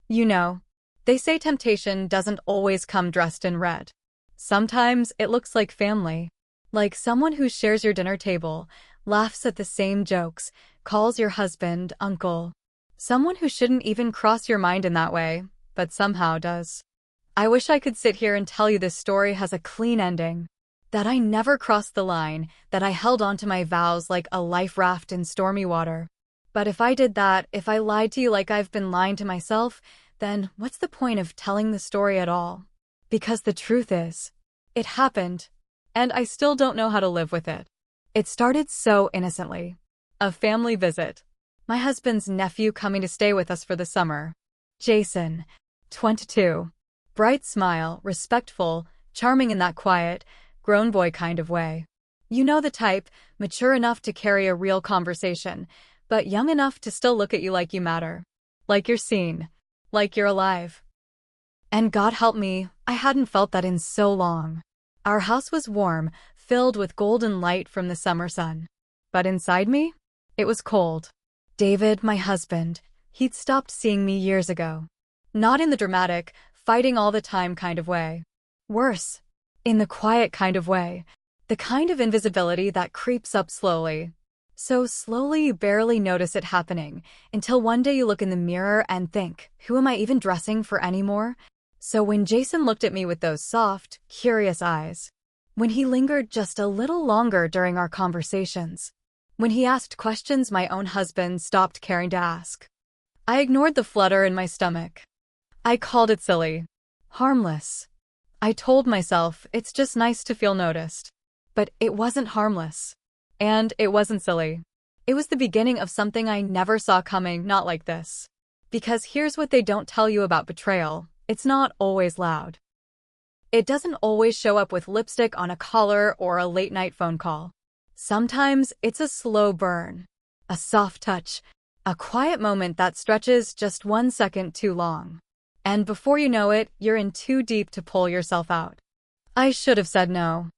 You know, they say temptation doesn't always come dressed in red. Sometimes it looks like family. Like someone who shares your dinner table, laughs at the same jokes, calls your husband uncle. Someone who shouldn't even cross your mind in that way, but somehow does. I wish I could sit here and tell you this story has a clean ending. That I never crossed the line, that I held on to my vows like a life raft in stormy water. But if I did that, if I lied to you like I've been lying to myself, then what's the point of telling the story at all? Because the truth is, it happened, and I still don't know how to live with it. It started so innocently. A family visit. My husband's nephew coming to stay with us for the summer. Jason, 22. Bright smile, respectful, charming in that quiet, grown boy kind of way. You know the type, mature enough to carry a real conversation, but young enough to still look at you like you matter. Like you're seen. Like you're alive. And God help me, I hadn't felt that in so long. Our house was warm, filled with golden light from the summer sun. But inside me, it was cold. David, my husband, he'd stopped seeing me years ago. Not in the dramatic, fighting all the time kind of way. Worse, in the quiet kind of way. The kind of invisibility that creeps up slowly. So slowly you barely notice it happening, until one day you look in the mirror and think, who am I even dressing for anymore? So when Jason looked at me with those soft, curious eyes, when he lingered just a little longer during our conversations, when he asked questions my own husband stopped caring to ask, I ignored the flutter in my stomach. I called it silly. Harmless. I told myself it's just nice to feel noticed. But it wasn't harmless. And it wasn't silly. It was the beginning of something I never saw coming, not like this. Because here's what they don't tell you about betrayal. It's not always loud. It doesn't always show up with lipstick on a collar or a late-night phone call. Sometimes it's a slow burn, a soft touch, a quiet moment that stretches just 1 second too long. And before you know it, you're in too deep to pull yourself out. I should have said no.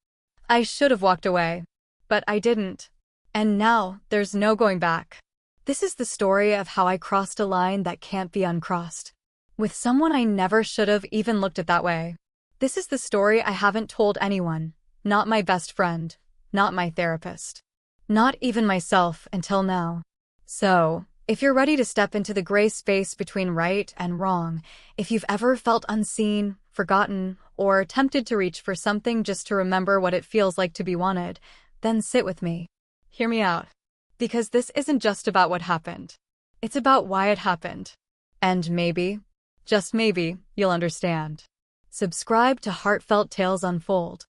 I should have walked away. But I didn't. And now, there's no going back. This is the story of how I crossed a line that can't be uncrossed. With someone I never should have even looked at that way. This is the story I haven't told anyone. Not my best friend. Not my therapist. Not even myself until now. So, if you're ready to step into the gray space between right and wrong, if you've ever felt unseen, forgotten, or tempted to reach for something just to remember what it feels like to be wanted, then sit with me. Hear me out. Because this isn't just about what happened. It's about why it happened. And maybe, just maybe, you'll understand. Subscribe to Heartfelt Tales Unfold.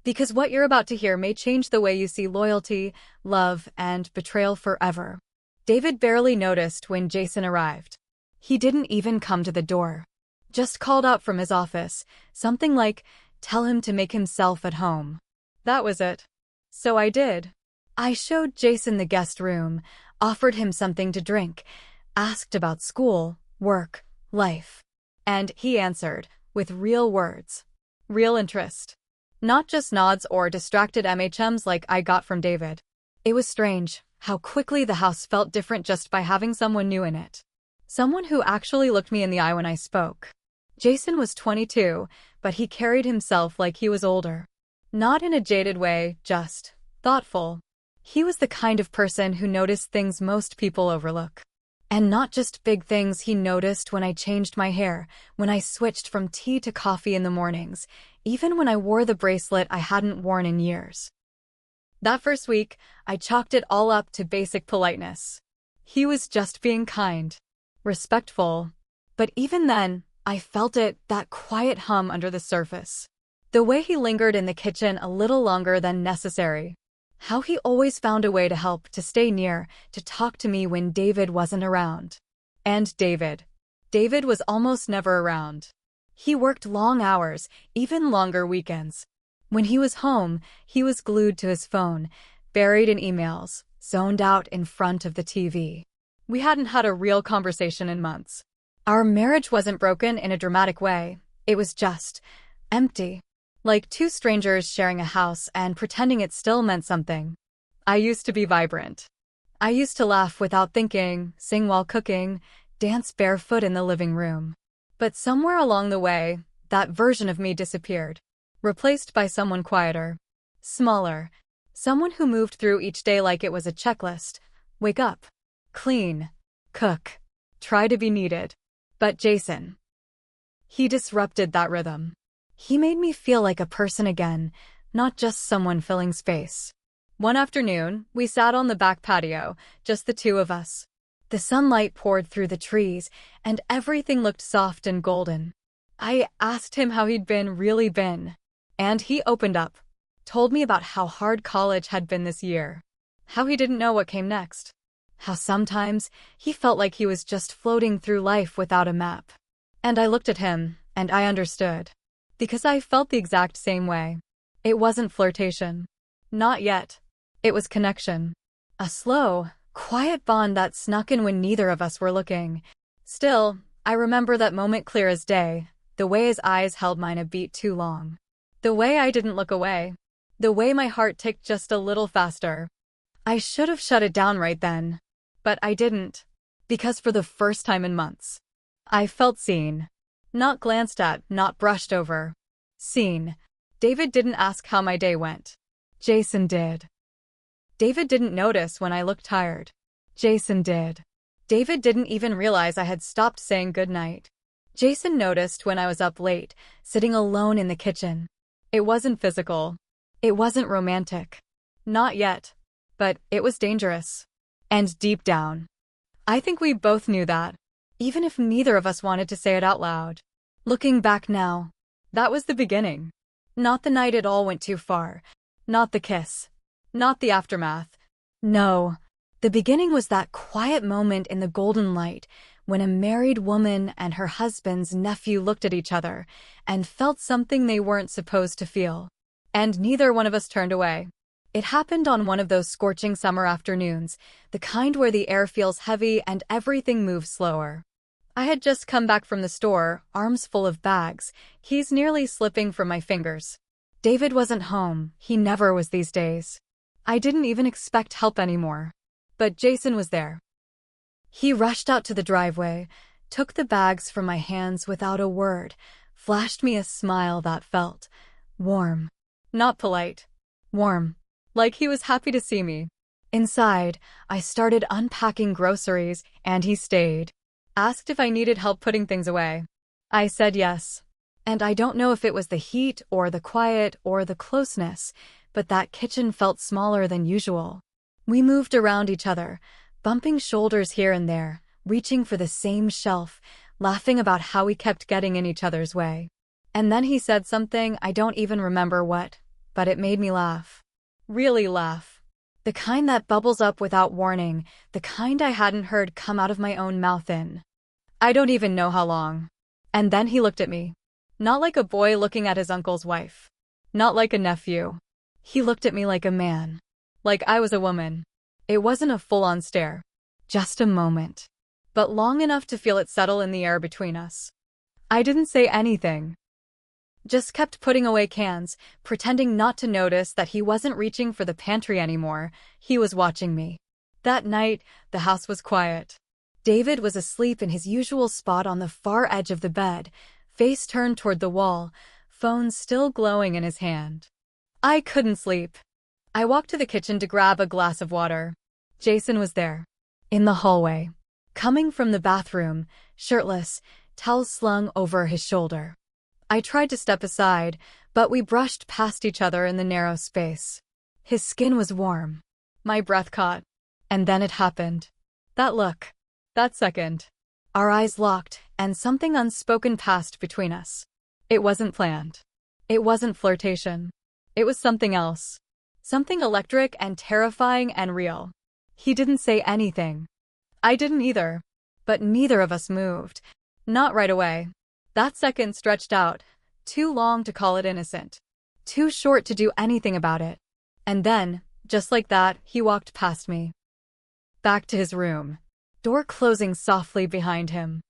Because what you're about to hear may change the way you see loyalty, love, and betrayal forever. David barely noticed when Jason arrived. He didn't even come to the door. Just called out from his office, something like, tell him to make himself at home. That was it. So I did. I showed Jason the guest room, offered him something to drink, asked about school, work, life. And he answered, with real words. Real interest. Not just nods or distracted MHMs like I got from David. It was strange how quickly the house felt different just by having someone new in it. Someone who actually looked me in the eye when I spoke. Jason was 22, but he carried himself like he was older. Not in a jaded way, just thoughtful. He was the kind of person who noticed things most people overlook. And not just big things. He noticed when I changed my hair, when I switched from tea to coffee in the mornings, even when I wore the bracelet I hadn't worn in years. That first week, I chalked it all up to basic politeness. He was just being kind, respectful. But even then, I felt it, that quiet hum under the surface. The way he lingered in the kitchen a little longer than necessary. How he always found a way to help, to stay near, to talk to me when David wasn't around. And David was almost never around. He worked long hours, even longer weekends. When he was home, he was glued to his phone, buried in emails, zoned out in front of the TV. We hadn't had a real conversation in months. Our marriage wasn't broken in a dramatic way. It was just empty. Like two strangers sharing a house and pretending it still meant something. I used to be vibrant. I used to laugh without thinking, sing while cooking, dance barefoot in the living room. But somewhere along the way, that version of me disappeared, replaced by someone quieter, smaller, someone who moved through each day like it was a checklist. Wake up, clean, cook, try to be needed. But Jason, he disrupted that rhythm. He made me feel like a person again, not just someone filling space. One afternoon, we sat on the back patio, just the two of us. The sunlight poured through the trees, and everything looked soft and golden. I asked him how he'd really been. And he opened up, told me about how hard college had been this year, how he didn't know what came next, how sometimes he felt like he was just floating through life without a map. And I looked at him, and I understood. Because I felt the exact same way. It wasn't flirtation. Not yet. It was connection. A slow, quiet bond that snuck in when neither of us were looking. Still, I remember that moment clear as day, the way his eyes held mine a beat too long. The way I didn't look away. The way my heart ticked just a little faster. I should have shut it down right then. But I didn't. Because for the first time in months, I felt seen. Not glanced at, not brushed over. Seen. David didn't ask how my day went. Jason did. David didn't notice when I looked tired. Jason did. David didn't even realize I had stopped saying goodnight. Jason noticed when I was up late, sitting alone in the kitchen. It wasn't physical. It wasn't romantic. Not yet. But it was dangerous. And deep down, I think we both knew that, even if neither of us wanted to say it out loud. Looking back now, that was the beginning. Not the night it all went too far. Not the kiss. Not the aftermath. No. The beginning was that quiet moment in the golden light when a married woman and her husband's nephew looked at each other and felt something they weren't supposed to feel. And neither one of us turned away. It happened on one of those scorching summer afternoons, the kind where the air feels heavy and everything moves slower. I had just come back from the store, arms full of bags, keys nearly slipping from my fingers. David wasn't home, he never was these days. I didn't even expect help anymore. But Jason was there. He rushed out to the driveway, took the bags from my hands without a word, flashed me a smile that felt warm. Not polite. Warm. Like he was happy to see me. Inside, I started unpacking groceries, and he stayed. Asked if I needed help putting things away. I said yes. And I don't know if it was the heat or the quiet or the closeness, but that kitchen felt smaller than usual. We moved around each other, bumping shoulders here and there, reaching for the same shelf, laughing about how we kept getting in each other's way. And then he said something, I don't even remember what, but it made me laugh. Really laugh. The kind that bubbles up without warning, the kind I hadn't heard come out of my own mouth in I don't even know how long. And then he looked at me. Not like a boy looking at his uncle's wife. Not like a nephew. He looked at me like a man. Like I was a woman. It wasn't a full-on stare. Just a moment. But long enough to feel it settle in the air between us. I didn't say anything. Just kept putting away cans, pretending not to notice that he wasn't reaching for the pantry anymore. He was watching me. That night, the house was quiet. David was asleep in his usual spot on the far edge of the bed, face turned toward the wall, phone still glowing in his hand. I couldn't sleep. I walked to the kitchen to grab a glass of water. Jason was there. In the hallway. Coming from the bathroom, shirtless, towels slung over his shoulder. I tried to step aside, but we brushed past each other in the narrow space. His skin was warm. My breath caught. And then it happened. That look. That second. Our eyes locked, and something unspoken passed between us. It wasn't planned. It wasn't flirtation. It was something else. Something electric and terrifying and real. He didn't say anything. I didn't either. But neither of us moved. Not right away. That second stretched out, too long to call it innocent. Too short to do anything about it. And then, just like that, he walked past me. Back to his room. Door closing softly behind him.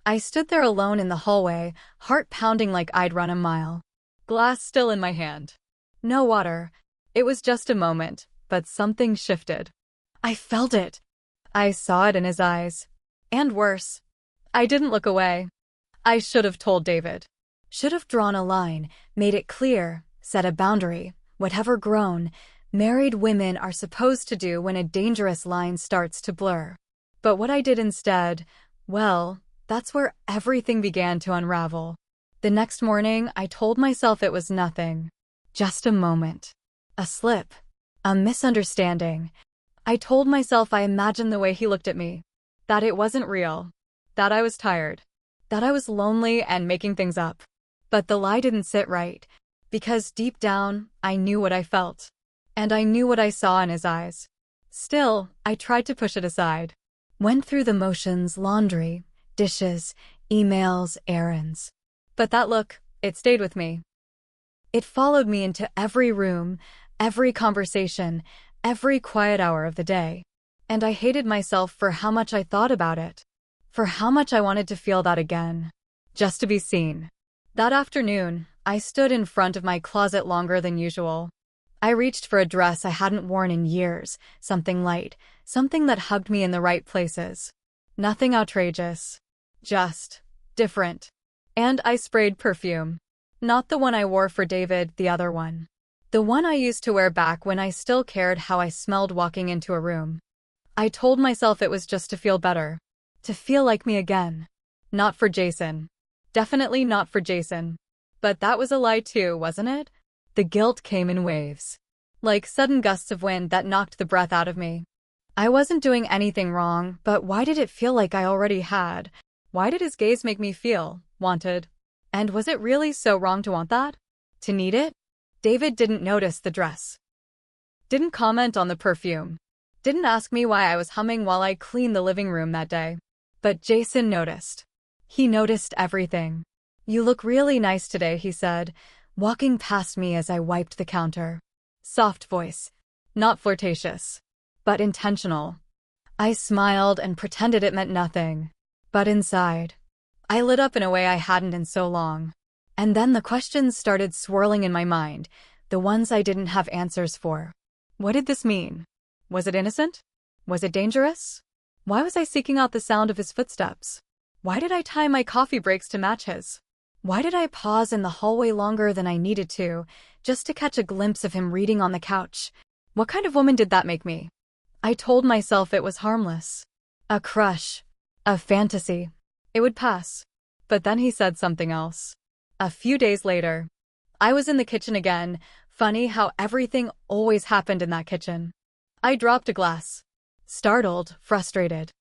I stood there alone in the hallway, heart pounding like I'd run a mile. Glass still in my hand. No water. It was just a moment, but something shifted. I felt it. I saw it in his eyes. And worse. I didn't look away. I should have told David. Should have drawn a line, made it clear, set a boundary, whatever grown, married women are supposed to do when a dangerous line starts to blur. But what I did instead, well, that's where everything began to unravel. The next morning, I told myself it was nothing. Just a moment. A slip. A misunderstanding. I told myself I imagined the way he looked at me. That it wasn't real. That I was tired. That I was lonely and making things up. But the lie didn't sit right. Because deep down, I knew what I felt. And I knew what I saw in his eyes. Still, I tried to push it aside. Went through the motions, laundry, dishes, emails, errands. But that look, it stayed with me. It followed me into every room, every conversation, every quiet hour of the day. And I hated myself for how much I thought about it. For how much I wanted to feel that again. Just to be seen. That afternoon, I stood in front of my closet longer than usual. I reached for a dress I hadn't worn in years, something light, something that hugged me in the right places. Nothing outrageous. Just different. And I sprayed perfume. Not the one I wore for David, the other one. The one I used to wear back when I still cared how I smelled walking into a room. I told myself it was just to feel better. To feel like me again. Not for Jason. Definitely not for Jason. But that was a lie too, wasn't it? The guilt came in waves. Like sudden gusts of wind that knocked the breath out of me. I wasn't doing anything wrong, but why did it feel like I already had? Why did his gaze make me feel wanted? And was it really so wrong to want that? To need it? David didn't notice the dress. Didn't comment on the perfume. Didn't ask me why I was humming while I cleaned the living room that day. But Jason noticed. He noticed everything. You look really nice today, he said, walking past me as I wiped the counter. Soft voice. Not flirtatious. But intentional. I smiled and pretended it meant nothing. But inside, I lit up in a way I hadn't in so long. And then the questions started swirling in my mind, the ones I didn't have answers for. What did this mean? Was it innocent? Was it dangerous? Why was I seeking out the sound of his footsteps? Why did I time my coffee breaks to match his? Why did I pause in the hallway longer than I needed to, just to catch a glimpse of him reading on the couch? What kind of woman did that make me? I told myself it was harmless. A crush. A fantasy. It would pass. But then he said something else. A few days later, I was in the kitchen again. Funny how everything always happened in that kitchen. I dropped a glass. Startled, frustrated.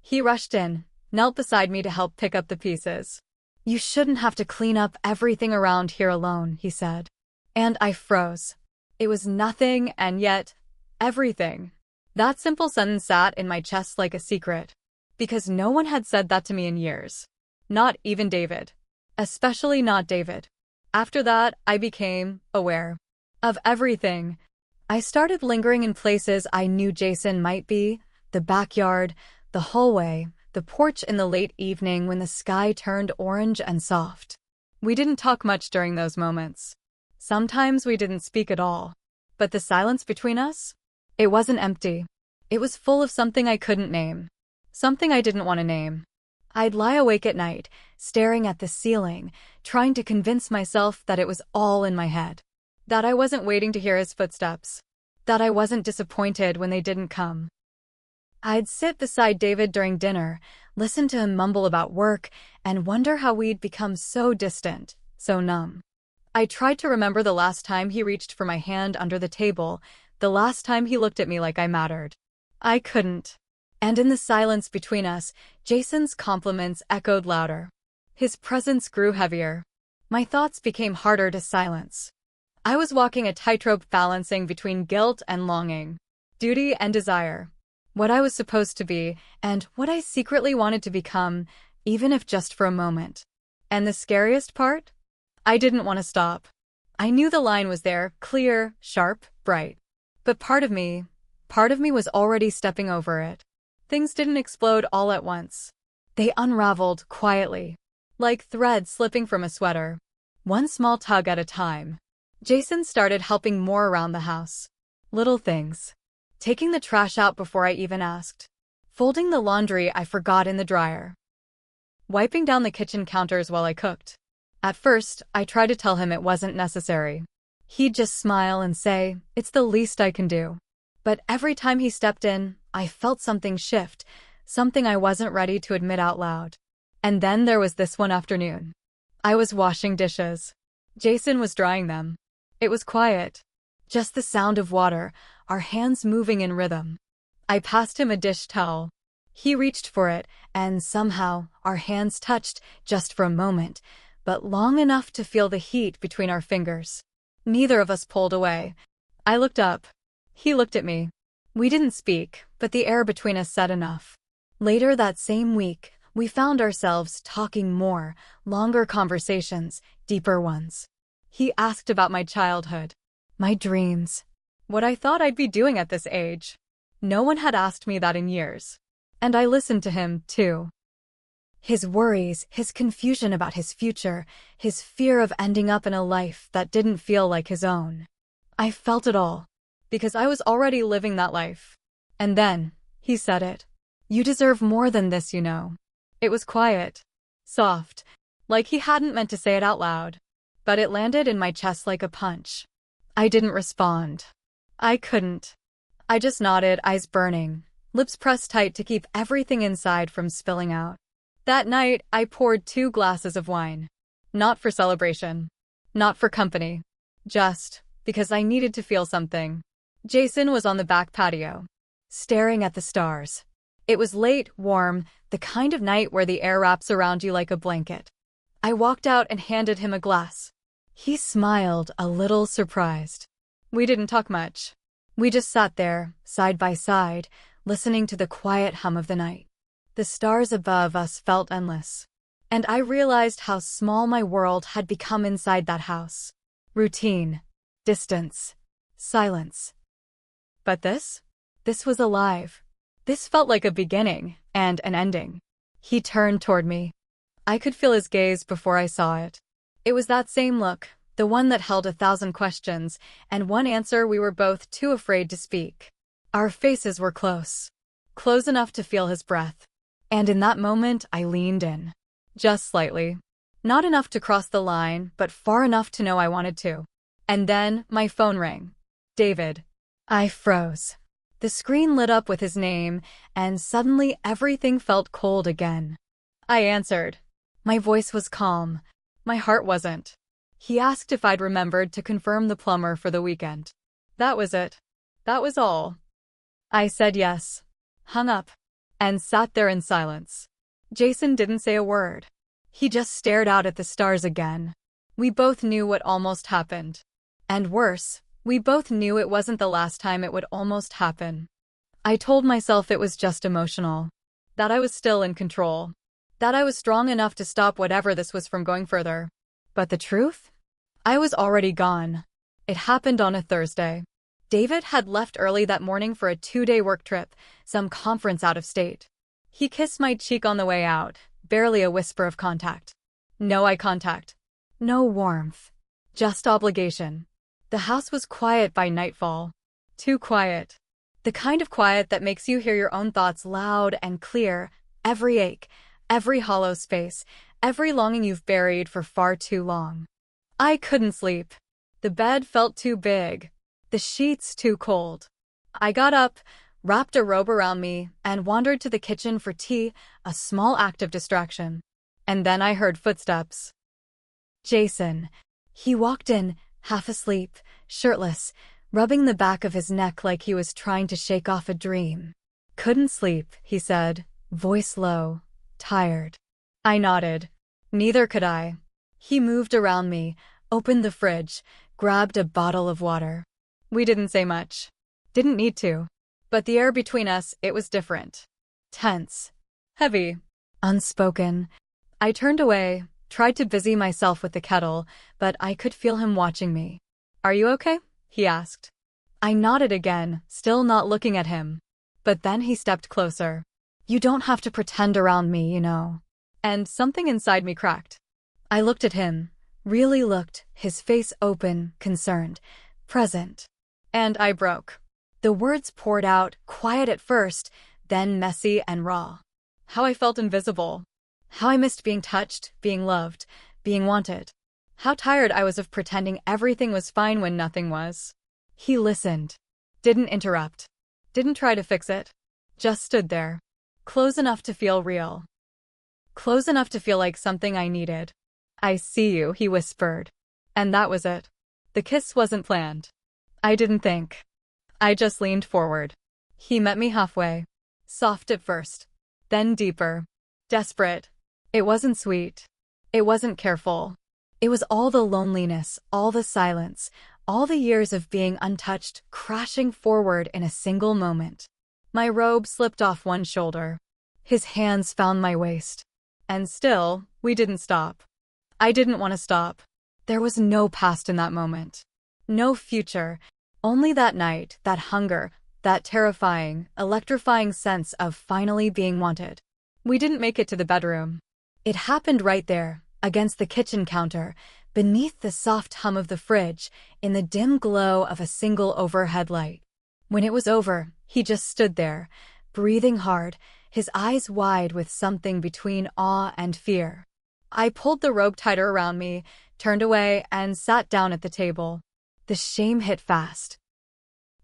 He rushed in, knelt beside me to help pick up the pieces. You shouldn't have to clean up everything around here alone, he said. And I froze. It was nothing and yet, everything. That simple sentence sat in my chest like a secret. Because no one had said that to me in years. Not even David. Especially not David. After that, I became aware of everything. I started lingering in places I knew Jason might be, the backyard, the hallway, the porch in the late evening when the sky turned orange and soft. We didn't talk much during those moments. Sometimes we didn't speak at all. But the silence between us? It wasn't empty. It was full of something I couldn't name. Something I didn't want to name. I'd lie awake at night, staring at the ceiling, trying to convince myself that it was all in my head. That I wasn't waiting to hear his footsteps. That I wasn't disappointed when they didn't come. I'd sit beside David during dinner, listen to him mumble about work, and wonder how we'd become so distant, so numb. I tried to remember the last time he reached for my hand under the table, the last time he looked at me like I mattered. I couldn't. And in the silence between us, Jason's compliments echoed louder. His presence grew heavier. My thoughts became harder to silence. I was walking a tightrope balancing between guilt and longing, duty and desire, what I was supposed to be and what I secretly wanted to become, even if just for a moment. And the scariest part? I didn't want to stop. I knew the line was there, clear, sharp, bright. But part of me was already stepping over it. Things didn't explode all at once. They unraveled quietly, like threads slipping from a sweater. One small tug at a time. Jason started helping more around the house. Little things. Taking the trash out before I even asked. Folding the laundry I forgot in the dryer. wiping down the kitchen counters while I cooked. At first, I tried to tell him it wasn't necessary. He'd just smile and say, "It's the least I can do." But every time he stepped in, I felt something shift, something I wasn't ready to admit out loud. And then there was this one afternoon. I was washing dishes. Jason was drying them. It was quiet. Just the sound of water, our hands moving in rhythm. I passed him a dish towel. He reached for it, and somehow, our hands touched, just for a moment, but long enough to feel the heat between our fingers. Neither of us pulled away. I looked up. He looked at me. We didn't speak, but the air between us said enough. Later that same week, we found ourselves talking more, longer conversations, deeper ones. He asked about my childhood, my dreams, what I thought I'd be doing at this age. No one had asked me that in years. And I listened to him, too. His worries, his confusion about his future, his fear of ending up in a life that didn't feel like his own. I felt it all, because I was already living that life. And then, he said it. "You deserve more than this, you know." It was quiet, soft, like he hadn't meant to say it out loud. But it landed in my chest like a punch. I didn't respond. I couldn't. I just nodded, eyes burning, lips pressed tight to keep everything inside from spilling out. That night, I poured 2 glasses of wine. Not for celebration. Not for company. Just because I needed to feel something. Jason was on the back patio, staring at the stars. It was late, warm, the kind of night where the air wraps around you like a blanket. I walked out and handed him a glass. He smiled, a little surprised. We didn't talk much. We just sat there, side by side, listening to the quiet hum of the night. The stars above us felt endless. And I realized how small my world had become inside that house. Routine, distance, silence. But this was alive. This felt like a beginning and an ending. He turned toward me. I could feel his gaze before I saw it. It was that same look, the one that held 1,000 questions, and one answer we were both too afraid to speak. Our faces were close. Close enough to feel his breath. And in that moment, I leaned in. Just slightly. Not enough to cross the line, but far enough to know I wanted to. And then, my phone rang. David. I froze. The screen lit up with his name, and suddenly everything felt cold again. I answered. My voice was calm. My heart wasn't. He asked if I'd remembered to confirm the plumber for the weekend. That was it. That was all. I said yes, hung up, and sat there in silence. Jason didn't say a word. He just stared out at the stars again. We both knew what almost happened. And worse, we both knew it wasn't the last time it would almost happen. I told myself it was just emotional. That I was still in control. That I was strong enough to stop whatever this was from going further. But the truth? I was already gone. It happened on a Thursday. David had left early that morning for a 2-day work trip, some conference out of state. He kissed my cheek on the way out, barely a whisper of contact. No eye contact. No warmth. Just obligation. The house was quiet by nightfall. Too quiet. The kind of quiet that makes you hear your own thoughts loud and clear, every ache, every hollow space, every longing you've buried for far too long. I couldn't sleep. The bed felt too big. The sheets too cold. I got up, wrapped a robe around me, and wandered to the kitchen for tea, a small act of distraction. And then I heard footsteps. Jason. He walked in, half asleep, shirtless, rubbing the back of his neck like he was trying to shake off a dream. Couldn't sleep, he said, voice low, tired. I nodded. Neither could I. He moved around me, opened the fridge, grabbed a bottle of water. We didn't say much. Didn't need to. But the air between us, it was different. Tense. Heavy. Unspoken. I turned away, tried to busy myself with the kettle, but I could feel him watching me. Are you okay? He asked. I nodded again, still not looking at him. But then he stepped closer. You don't have to pretend around me, you know. And something inside me cracked. I looked at him, really looked, his face open, concerned, present. And I broke. The words poured out, quiet at first, then messy and raw. How I felt invisible. How I missed being touched, being loved, being wanted. How tired I was of pretending everything was fine when nothing was. He listened. Didn't interrupt. Didn't try to fix it. Just stood there. Close enough to feel real. Close enough to feel like something I needed. "I see you," he whispered. And that was it. The kiss wasn't planned. I didn't think. I just leaned forward. He met me halfway. Soft at first. Then deeper. Desperate. It wasn't sweet. It wasn't careful. It was all the loneliness, all the silence, all the years of being untouched crashing forward in a single moment. My robe slipped off one shoulder. His hands found my waist. And still, we didn't stop. I didn't want to stop. There was no past in that moment. No future. Only that night, that hunger, that terrifying, electrifying sense of finally being wanted. We didn't make it to the bedroom. It happened right there, against the kitchen counter, beneath the soft hum of the fridge, in the dim glow of a single overhead light. When it was over, he just stood there, breathing hard, his eyes wide with something between awe and fear. I pulled the robe tighter around me, turned away, and sat down at the table. The shame hit fast.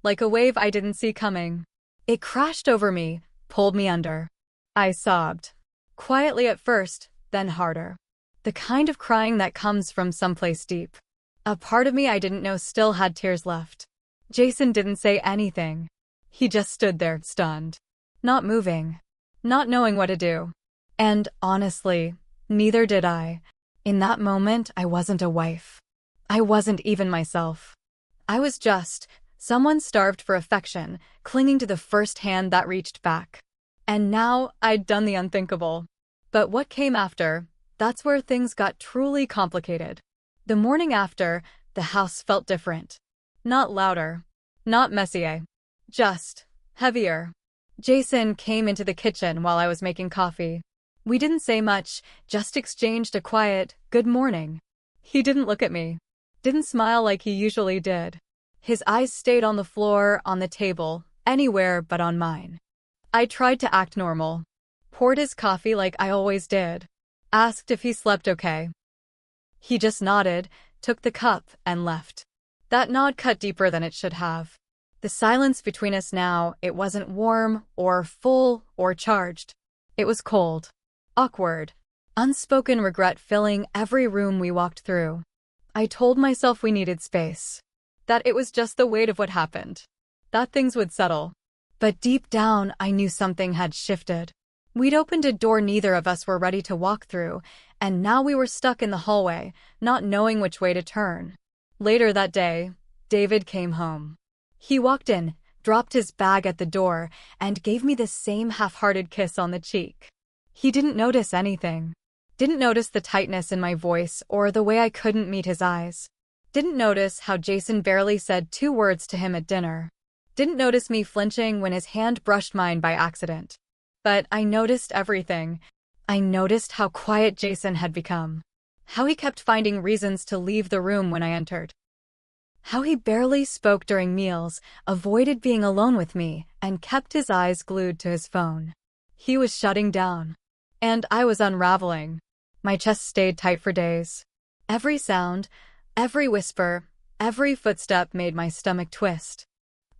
Like a wave I didn't see coming. It crashed over me, pulled me under. I sobbed. Quietly at first, then harder. The kind of crying that comes from someplace deep. A part of me I didn't know still had tears left. Jason didn't say anything. He just stood there, stunned. Not moving. Not knowing what to do. And, honestly, neither did I. In that moment, I wasn't a wife. I wasn't even myself. I was just someone starved for affection, clinging to the first hand that reached back. And now, I'd done the unthinkable. But what came after, that's where things got truly complicated. The morning after, the house felt different. Not louder. Not messier. Just heavier. Jason came into the kitchen while I was making coffee. We didn't say much, just exchanged a quiet, "Good morning." He didn't look at me. Didn't smile like he usually did. His eyes stayed on the floor, on the table, anywhere but on mine. I tried to act normal. Poured his coffee like I always did. Asked if he slept okay. He just nodded, took the cup, and left. That nod cut deeper than it should have. The silence between us now, it wasn't warm, or full, or charged. It was cold. Awkward. Unspoken regret filling every room we walked through. I told myself we needed space. That it was just the weight of what happened. That things would settle. But deep down, I knew something had shifted. We'd opened a door neither of us were ready to walk through, and now we were stuck in the hallway, not knowing which way to turn. Later that day, David came home. He walked in, dropped his bag at the door, and gave me the same half-hearted kiss on the cheek. He didn't notice anything. Didn't notice the tightness in my voice or the way I couldn't meet his eyes. Didn't notice how Jason barely said 2 words to him at dinner. Didn't notice me flinching when his hand brushed mine by accident. But I noticed everything. I noticed how quiet Jason had become. How he kept finding reasons to leave the room when I entered. How he barely spoke during meals, avoided being alone with me, and kept his eyes glued to his phone. He was shutting down. And I was unraveling. My chest stayed tight for days. Every sound, every whisper, every footstep made my stomach twist.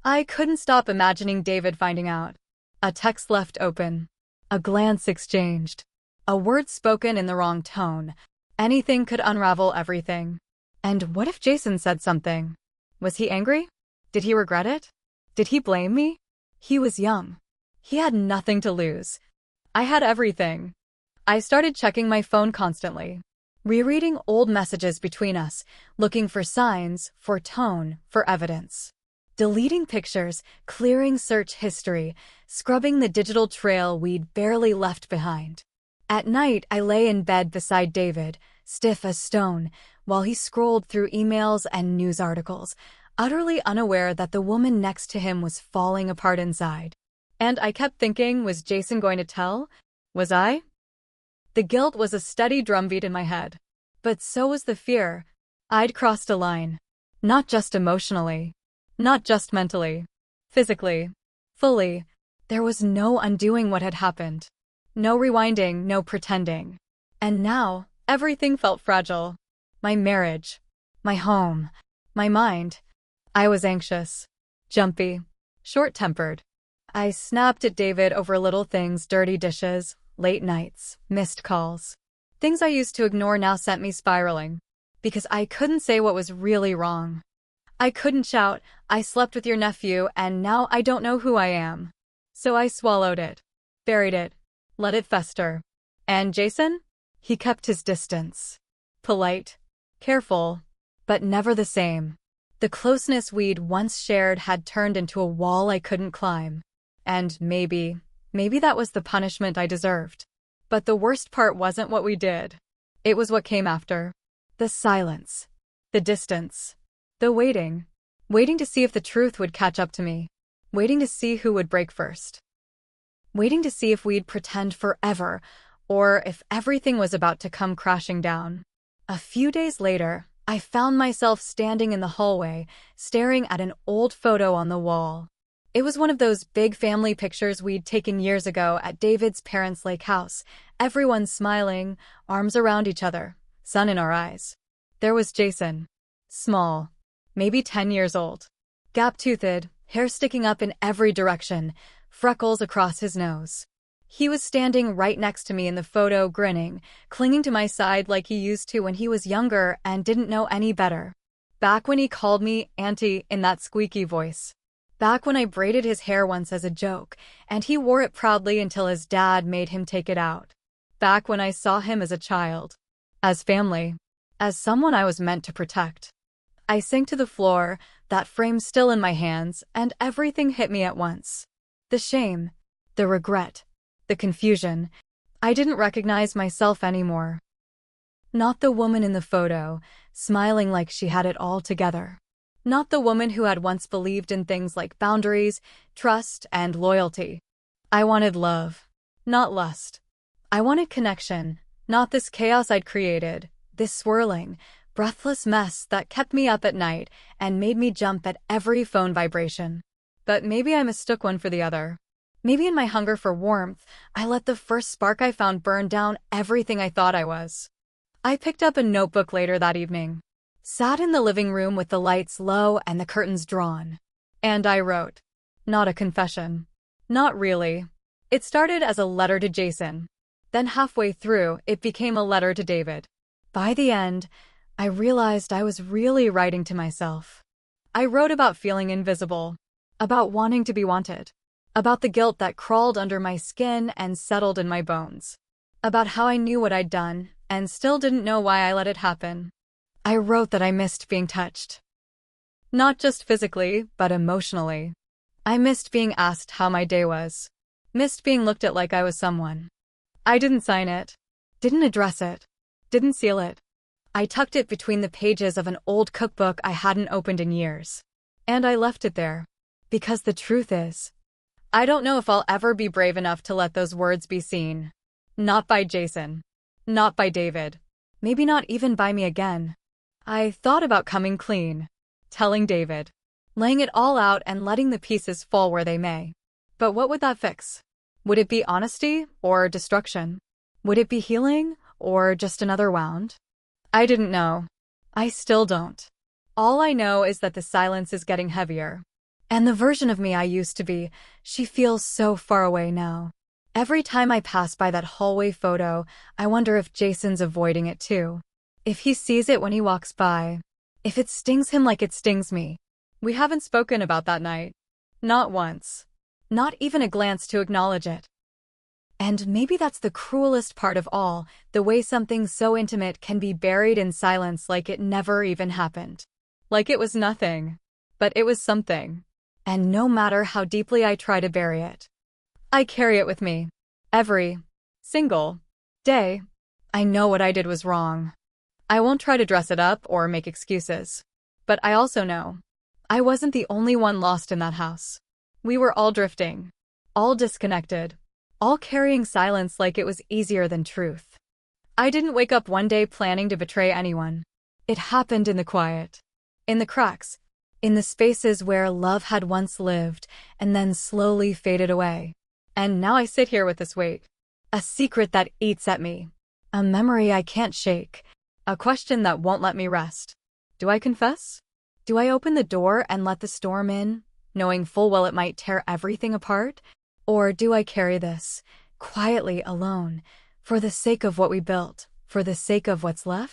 I couldn't stop imagining David finding out. A text left open. A glance exchanged. A word spoken in the wrong tone. Anything could unravel everything. And what if Jason said something? Was he angry? Did he regret it? Did he blame me? He was young. He had nothing to lose. I had everything. I started checking my phone constantly. Rereading old messages between us, looking for signs, for tone, for evidence. Deleting pictures, clearing search history, scrubbing the digital trail we'd barely left behind. At night, I lay in bed beside David, stiff as stone, while he scrolled through emails and news articles, utterly unaware that the woman next to him was falling apart inside. And I kept thinking, was Jason going to tell? Was I? The guilt was a steady drumbeat in my head. But so was the fear. I'd crossed a line. Not just emotionally. Not just mentally. Physically. Fully. There was no undoing what had happened. No rewinding, no pretending. And now, everything felt fragile. My marriage, my home, my mind. I was anxious, jumpy, short-tempered. I snapped at David over little things, dirty dishes, late nights, missed calls. Things I used to ignore now sent me spiraling. Because I couldn't say what was really wrong. I couldn't shout, "I slept with your nephew and now I don't know who I am." So I swallowed it, buried it, let it fester. And Jason? He kept his distance. Polite, careful, but never the same. The closeness we'd once shared had turned into a wall I couldn't climb. And maybe that was the punishment I deserved. But the worst part wasn't what we did. It was what came after. The silence. The distance. The waiting. Waiting to see if the truth would catch up to me. Waiting to see who would break first. Waiting to see if we'd pretend forever, or if everything was about to come crashing down. A few days later, I found myself standing in the hallway, staring at an old photo on the wall. It was one of those big family pictures we'd taken years ago at David's parents' lake house. Everyone smiling, arms around each other, sun in our eyes. There was Jason. Small, maybe 10 years old. Gap-toothed, hair sticking up in every direction, freckles across his nose. He was standing right next to me in the photo, grinning, clinging to my side like he used to when he was younger and didn't know any better. Back when he called me Auntie in that squeaky voice. Back when I braided his hair once as a joke, and he wore it proudly until his dad made him take it out. Back when I saw him as a child. As family. As someone I was meant to protect. I sank to the floor, that frame still in my hands, and everything hit me at once. The shame. The regret. The confusion. I didn't recognize myself anymore. Not the woman in the photo, smiling like she had it all together. Not the woman who had once believed in things like boundaries, trust, and loyalty. I wanted love, not lust. I wanted connection, not this chaos I'd created, this swirling, breathless mess that kept me up at night and made me jump at every phone vibration. But maybe I mistook one for the other. Maybe in my hunger for warmth, I let the first spark I found burn down everything I thought I was. I picked up a notebook later that evening. Sat in the living room with the lights low and the curtains drawn. And I wrote. Not a confession. Not really. It started as a letter to Jason. Then halfway through, it became a letter to David. By the end, I realized I was really writing to myself. I wrote about feeling invisible. About wanting to be wanted. About the guilt that crawled under my skin and settled in my bones. About how I knew what I'd done, and still didn't know why I let it happen. I wrote that I missed being touched. Not just physically, but emotionally. I missed being asked how my day was. Missed being looked at like I was someone. I didn't sign it. Didn't address it. Didn't seal it. I tucked it between the pages of an old cookbook I hadn't opened in years. And I left it there. Because the truth is, I don't know if I'll ever be brave enough to let those words be seen. Not by Jason. Not by David. Maybe not even by me again. I thought about coming clean. Telling David. Laying it all out and letting the pieces fall where they may. But what would that fix? Would it be honesty or destruction? Would it be healing or just another wound? I didn't know. I still don't. All I know is that the silence is getting heavier. And the version of me I used to be, she feels so far away now. Every time I pass by that hallway photo, I wonder if Jason's avoiding it too. If he sees it when he walks by. If it stings him like it stings me. We haven't spoken about that night. Not once. Not even a glance to acknowledge it. And maybe that's the cruelest part of all, the way something so intimate can be buried in silence like it never even happened. Like it was nothing. But it was something. And no matter how deeply I try to bury it, I carry it with me. Every single day. I know what I did was wrong. I won't try to dress it up or make excuses. But I also know I wasn't the only one lost in that house. We were all drifting. All disconnected. All carrying silence like it was easier than truth. I didn't wake up one day planning to betray anyone. It happened in the quiet. In the cracks. In the spaces where love had once lived and then slowly faded away. And now I sit here with this weight. A secret that eats at me. A memory I can't shake. A question that won't let me rest. Do I confess? Do I open the door and let the storm in, knowing full well it might tear everything apart? Or do I carry this, quietly alone, for the sake of what we built, for the sake of what's left?